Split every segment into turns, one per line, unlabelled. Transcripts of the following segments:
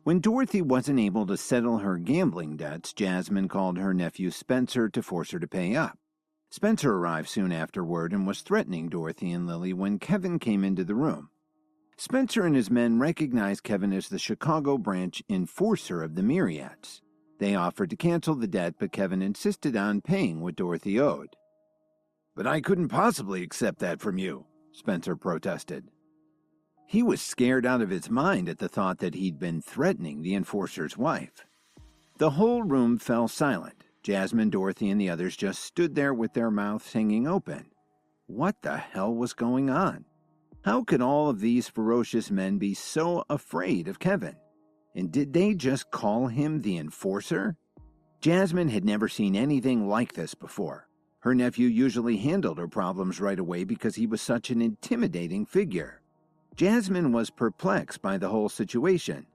When Dorothy wasn't able to settle her gambling debts, Jasmine called her nephew Spencer to force her to pay up. Spencer arrived soon afterward and was threatening Dorothy and Lily when Kevin came into the room. Spencer and his men recognized Kevin as the Chicago branch enforcer of the Myriads. They offered to cancel the debt, but Kevin insisted on paying what Dorothy owed. "But I couldn't possibly accept that from you," Spencer protested. He was scared out of his mind at the thought that he'd been threatening the enforcer's wife. The whole room fell silent. Jasmine, Dorothy, and the others just stood there with their mouths hanging open. What the hell was going on? How could all of these ferocious men be so afraid of Kevin? And did they just call him the enforcer? Jasmine had never seen anything like this before. Her nephew usually handled her problems right away because he was such an intimidating figure. Jasmine was perplexed by the whole situation.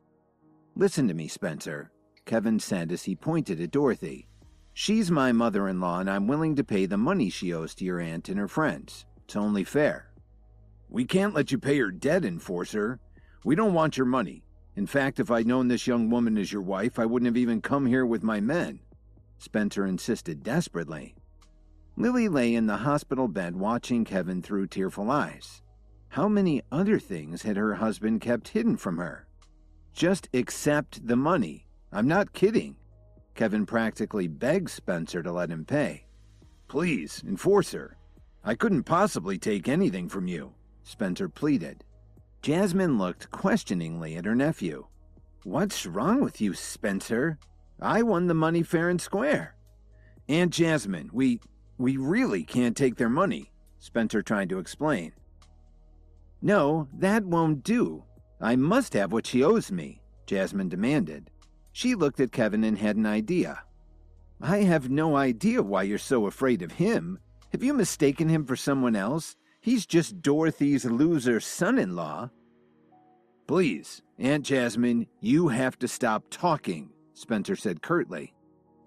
"Listen to me, Spencer," Kevin said as he pointed at Dorothy. "She's my mother-in-law and I'm willing to pay the money she owes to your aunt and her friends. It's only fair." "We can't let you pay her debt, enforcer. We don't want your money. In fact, if I'd known this young woman is your wife, I wouldn't have even come here with my men," Spencer insisted desperately. Lily lay in the hospital bed watching Kevin through tearful eyes. How many other things had her husband kept hidden from her? "Just accept the money. I'm not kidding." Kevin practically begged Spencer to let him pay. "Please, enforcer. I couldn't possibly take anything from you," Spencer pleaded. Jasmine looked questioningly at her nephew. "What's wrong with you, Spencer? I won the money fair and square." "Aunt Jasmine, we really can't take their money," Spencer tried to explain. "No, that won't do. I must have what she owes me," Jasmine demanded. She looked at Kevin and had an idea. "I have no idea why you're so afraid of him. Have you mistaken him for someone else? He's just Dorothy's loser son-in-law." "Please, Aunt Jasmine, you have to stop talking," Spencer said curtly.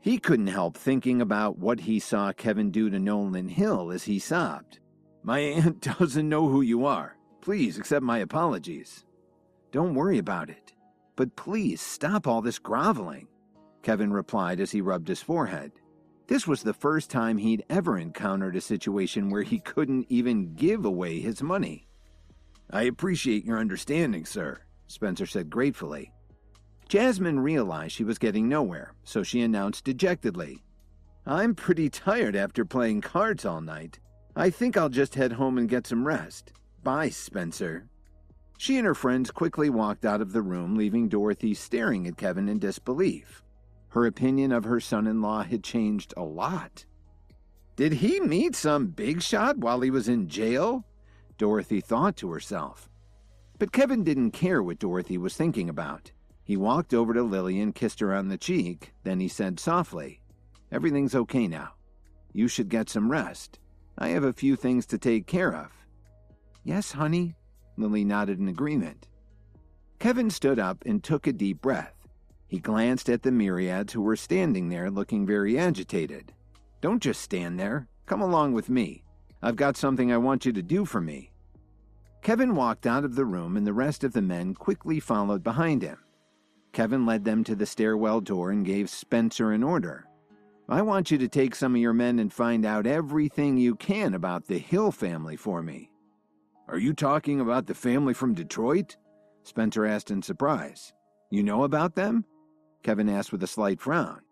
He couldn't help thinking about what he saw Kevin do to Nolan Hill as he sobbed. "My aunt doesn't know who you are. Please accept my apologies." "Don't worry about it. But please stop all this groveling," Kevin replied as he rubbed his forehead. This was the first time he'd ever encountered a situation where he couldn't even give away his money. "I appreciate your understanding, sir," Spencer said gratefully. Jasmine realized she was getting nowhere, so she announced dejectedly, "I'm pretty tired after playing cards all night. I think I'll just head home and get some rest. Bye, Spencer." She and her friends quickly walked out of the room, leaving Dorothy staring at Kevin in disbelief. Her opinion of her son-in-law had changed a lot. Did he meet some big shot while he was in jail? Dorothy thought to herself. But Kevin didn't care what Dorothy was thinking about. He walked over to Lily and kissed her on the cheek. Then he said softly, "Everything's okay now. You should get some rest. I have a few things to take care of." "Yes, honey," Lily nodded in agreement. Kevin stood up and took a deep breath. He glanced at the Myriads who were standing there looking very agitated. "Don't just stand there. Come along with me. I've got something I want you to do for me." Kevin walked out of the room and the rest of the men quickly followed behind him. Kevin led them to the stairwell door and gave Spencer an order. "I want you to take some of your men and find out everything you can about the Hill family for me." "Are you talking about the family from Detroit?" Spencer asked in surprise. "You know about them?" Kevin asked with a slight frown.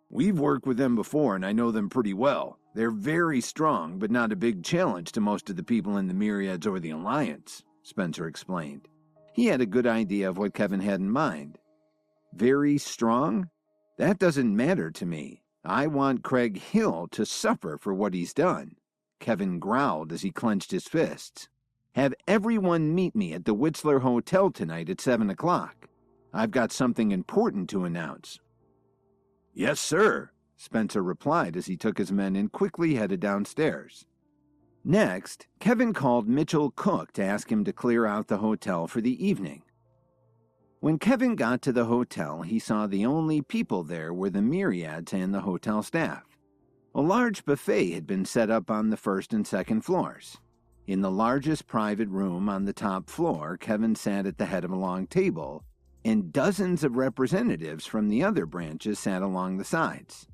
"We've worked with them before and I know them pretty well. They're very strong, but not a big challenge to most of the people in the Myriads or the Alliance," Spencer explained. He had a good idea of what Kevin had in mind. "Very strong? That doesn't matter to me. I want Craig Hill to suffer for what he's done," Kevin growled as he clenched his fists. "Have everyone meet me at the Whistler Hotel tonight at 7 o'clock. I've got something important to announce." "Yes, sir," Spencer replied as he took his men and quickly headed downstairs. Next, Kevin called Mitchell Cook to ask him to clear out the hotel for the evening. When Kevin got to the hotel, he saw the only people there were the Myriads and the hotel staff. A large buffet had been set up on the first and second floors. In the largest private room on the top floor, Kevin sat at the head of a long table, and dozens of representatives from the other branches sat along the sides.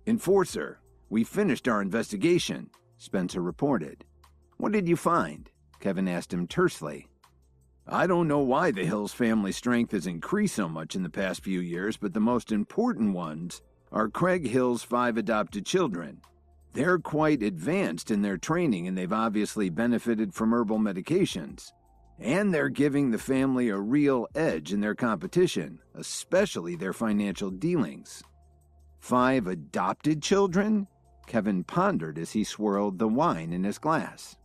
"Enforcer, we finished our investigation," Spencer reported. "What did you find?" Kevin asked him tersely. "I don't know why the Hills family strength has increased so much in the past few years, but the most important ones are Craig Hill's 5 adopted children. They're quite advanced in their training, and they've obviously benefited from herbal medications. And they're giving the family a real edge in their competition, especially their financial dealings." 5 adopted children? Kevin pondered as he swirled the wine in his glass.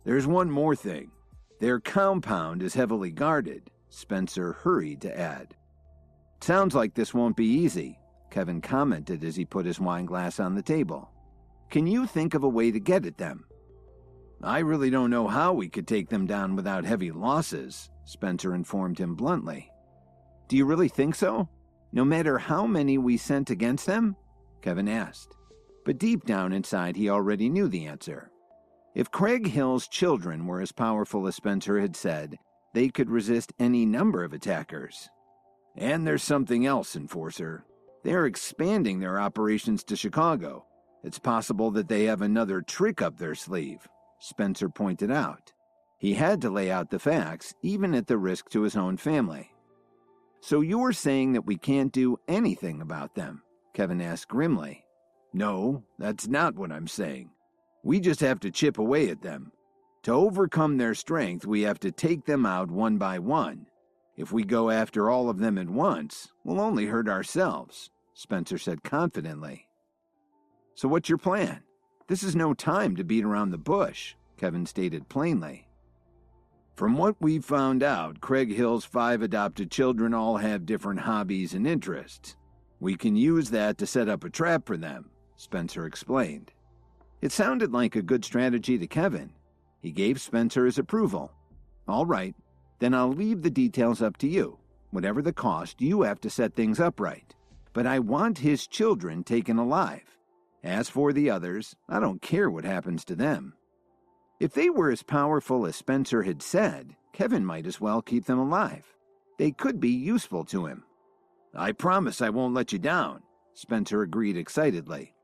"There's one more thing. Their compound is heavily guarded," Spencer hurried to add. "Sounds like this won't be easy," Kevin commented as he put his wine glass on the table. "Can you think of a way to get at them?" "I really don't know how we could take them down without heavy losses," Spencer informed him bluntly. "Do you really think so? No matter how many we sent against them?" Kevin asked. But deep down inside he already knew the answer. If Craig Hill's children were as powerful as Spencer had said, they could resist any number of attackers. "And there's something else, Enforcer. They're expanding their operations to Chicago. It's possible that they have another trick up their sleeve," Spencer pointed out. He had to lay out the facts, even at the risk to his own family. "So you're saying that we can't do anything about them?" Kevin asked grimly. "No, that's not what I'm saying. We just have to chip away at them. To overcome their strength, we have to take them out one by one. If we go after all of them at once, we'll only hurt ourselves," Spencer said confidently. "So what's your plan? This is no time to beat around the bush," Kevin stated plainly. "From what we've found out, Craig Hill's 5 adopted children all have different hobbies and interests. We can use that to set up a trap for them," Spencer explained. It sounded like a good strategy to Kevin. He gave Spencer his approval. "All right, then I'll leave the details up to you. Whatever the cost, you have to set things up right. But I want his children taken alive. As for the others, I don't care what happens to them." If they were as powerful as Spencer had said, Kevin might as well keep them alive. They could be useful to him. "I promise I won't let you down," Spencer agreed excitedly.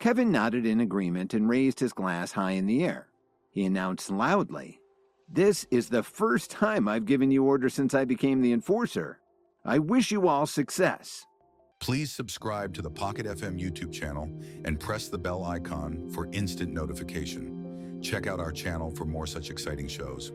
Kevin nodded in agreement and raised his glass high in the air. He announced loudly, "This is the first time I've given you orders since I became the Enforcer. I wish you all success."
Please subscribe to the Pocket FM YouTube channel and press the bell icon for instant notification. Check out our channel for more such exciting shows.